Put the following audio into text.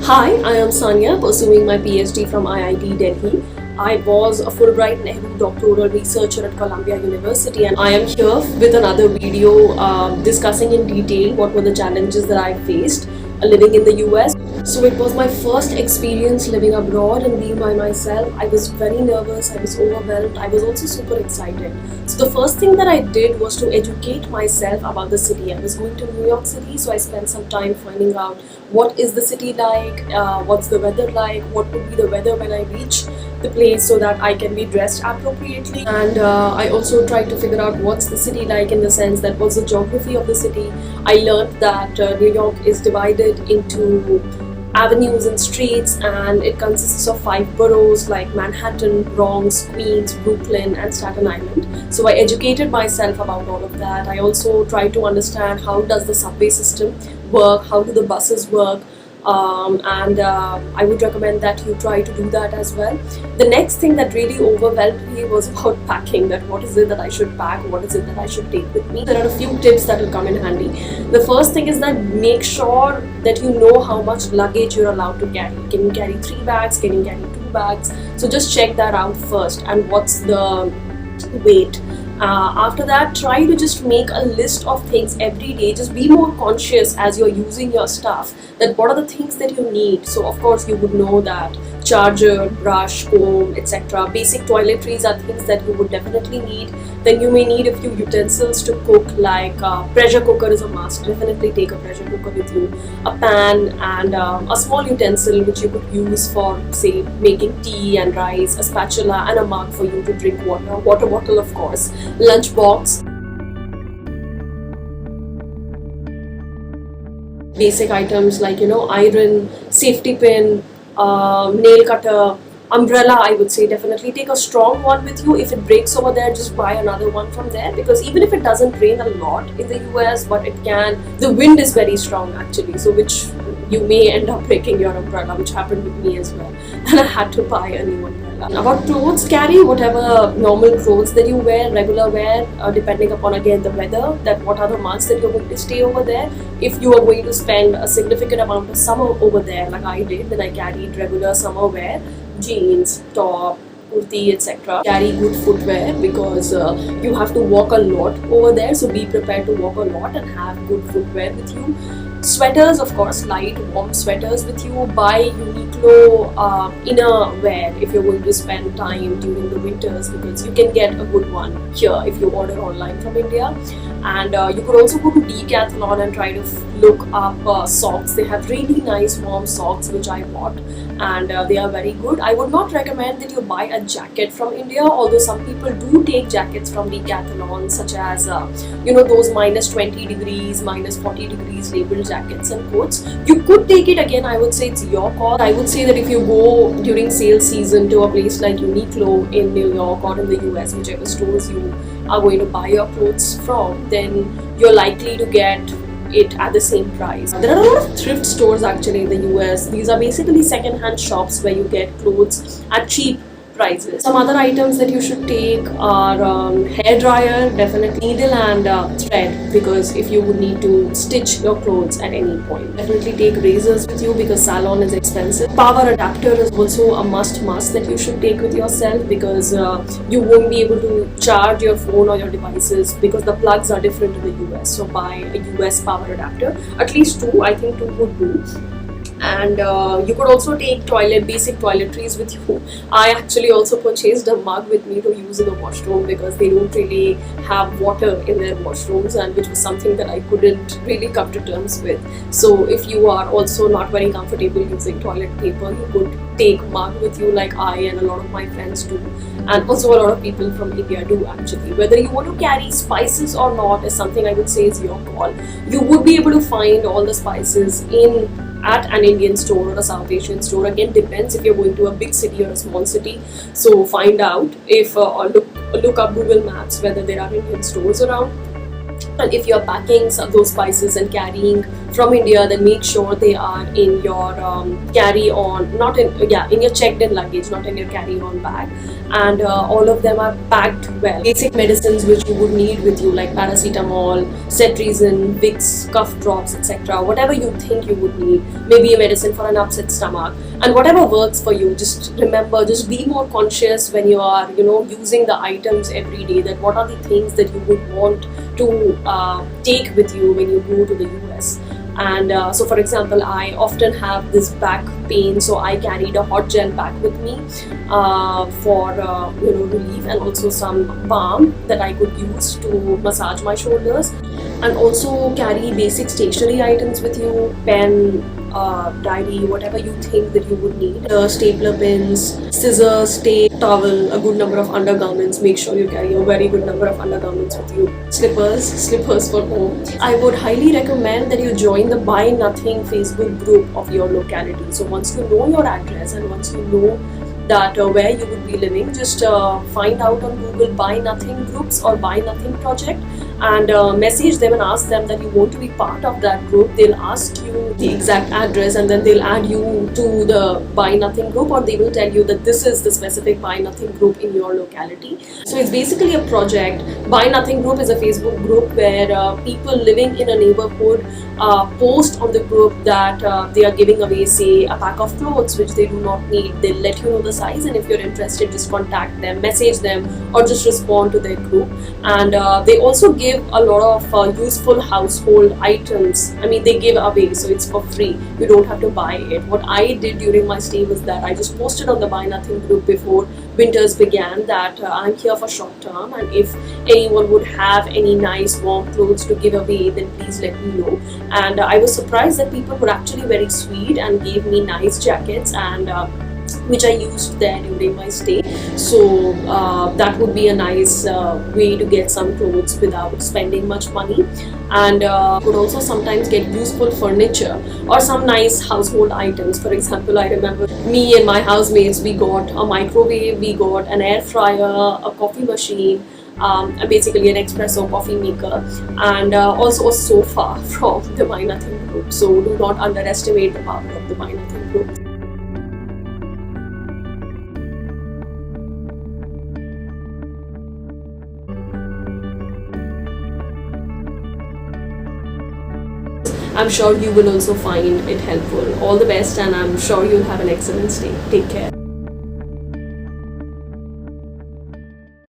Hi, I am Sanya, pursuing my PhD from IIT Delhi. I was a Fulbright Nehru doctoral researcher at Columbia University, and I am here with another video discussing in detail what were the challenges that I faced living in the US. So it was my first experience living abroad and being by myself. I was very nervous, I was overwhelmed, I was also super excited. So the first thing that I did was to educate myself about the city. I was going to New York City, so I spent some time finding out what is the city like, what's the weather like, what would be the weather when I reach the place so that I can be dressed appropriately. And I also tried to figure out what's the city like, in the sense that what's the geography of the city. I learned that New York is divided into avenues and streets, and it consists of 5 boroughs like Manhattan, Bronx, Queens, Brooklyn and Staten Island. So I educated myself about all of that. I also tried to understand how does the subway system work, how do the buses work, and I would recommend that you try to do that as well. The next thing that really overwhelmed me was about packing, that what is it that I should pack, what is it that I should take with me. There are a few tips that will come in handy. The first thing is that make sure that you know how much luggage you're allowed to carry. Can you carry 3 bags, can you carry 2 bags? So just check that out first, and what's the weight. After that, try to just make a list of things every day. Just be more conscious as you're using your stuff, that what are the things that you need. So of course you would know that charger, brush, comb, etc. Basic toiletries are things that you would definitely need. Then you may need a few utensils to cook, like pressure cooker is a must. Definitely take a pressure cooker with you, a pan, and a small utensil which you could use for, say, making tea and rice, a spatula and a mug for you to drink water bottle of course, lunch box. Basic items like iron, safety pin, nail cutter, umbrella. I would say definitely take a strong one with you. If it breaks over there, just buy another one from there, because even if it doesn't rain a lot in the US, but the wind is very strong actually, so which you may end up breaking your umbrella, which happened with me as well, and I had to buy a new umbrella. About clothes, carry whatever normal clothes that you wear, regular wear, depending upon again the weather, that what are the months that you're going to stay over there. If you are going to spend a significant amount of summer over there like I did, then I carried regular summer wear, jeans, top, kurti, etc. Carry good footwear, because you have to walk a lot over there, so be prepared to walk a lot and have good footwear with you. Sweaters, of course, light warm sweaters with you. Buy Uniqlo inner wear if you're going to spend time during the winters, because you can get a good one here if you order online from India. And you could also go to Decathlon and try to look up socks. They have really nice warm socks which I bought, and they are very good. I would not recommend that you buy a jacket from India, although some people do take jackets from Decathlon, such as those minus 20 degrees, minus 40 degrees labeled jackets and coats. You could take it, again I would say it's your call. I would say that if you go during sale season to a place like Uniqlo in New York or in the US, whichever stores you are going to buy your clothes from, then you're likely to get it at the same price. There are a lot of thrift stores actually in the US. These are basically second-hand shops where you get clothes at cheap prices. Some other items that you should take are hair dryer, definitely needle and thread, because if you would need to stitch your clothes at any point. Definitely take razors with you, because salon is expensive. Power adapter is also a must that you should take with yourself, because you won't be able to charge your phone or your devices, because the plugs are different in the US. So buy a US power adapter, at least 2. I think 2 would do. And you could also take basic toiletries with you. I actually also purchased a mug with me to use in the washroom, because they don't really have water in their washrooms, and which was something that I couldn't really come to terms with. So if you are also not very comfortable using toilet paper, you could take mug with you, like I and a lot of my friends do, and also a lot of people from India do actually. Whether you want to carry spices or not is something I would say is your call. You would be able to find all the spices at an Indian store or a South Asian store. Again, depends if you're going to a big city or a small city. So find out if or look up Google Maps whether there are Indian stores around. And if you're packing those spices and carrying from India, then make sure they are in your carry-on, not in in your checked-in luggage, not in your carry-on bag. And all of them are packed well. Basic medicines which you would need with you, like paracetamol, cetirizine, Vicks, cough drops, etc. Whatever you think you would need, maybe a medicine for an upset stomach, and whatever works for you. Just remember, just be more conscious when you are, using the items every day. That what are the things that you would want to take with you when you go to the US. And so, for example, I often have this back pain, so I carried a hot gel pack with me for relief, and also some balm that I could use to massage my shoulders. And also carry basic stationery items with you: pen, diary, whatever you think that you would need. Stapler pins, scissors, tape, towel, a good number of undergarments. Make sure you carry a very good number of undergarments with you. Slippers for home. I would highly recommend that you join the Buy Nothing Facebook group of your locality. So once you know your address and once you know that where you would be living, just find out on Google Buy Nothing groups or Buy Nothing project, and message them and ask them that you want to be part of that group. They'll ask you the exact address, and then they'll add you to the Buy Nothing group, or they will tell you that this is the specific Buy Nothing group in your locality. So it's basically a project. Buy Nothing group is a Facebook group where people living in a neighborhood post on the group that they are giving away, say, a pack of clothes which they do not need. They'll let you know the size, and if you're interested, just contact them, message them, or just respond to their group. And they also give a lot of useful household items. I mean, they give away, so it's for free. You don't have to buy it. What I did during my stay was that I just posted on the Buy Nothing group before winters began that I'm here for short term, and if anyone would have any nice warm clothes to give away, then please let me know. And I was surprised that people were actually very sweet and gave me nice jackets, and which I used there during my stay. So that would be a nice way to get some clothes without spending much money. And could also sometimes get useful furniture or some nice household items. For example, I remember me and my housemates, we got a microwave, we got an air fryer, a coffee machine, basically an espresso coffee maker, and also a sofa from the Buy Nothing group. So do not underestimate the power of the Buy Nothing group. I'm sure you will also find it helpful. All the best, and I'm sure you'll have an excellent stay. Take care.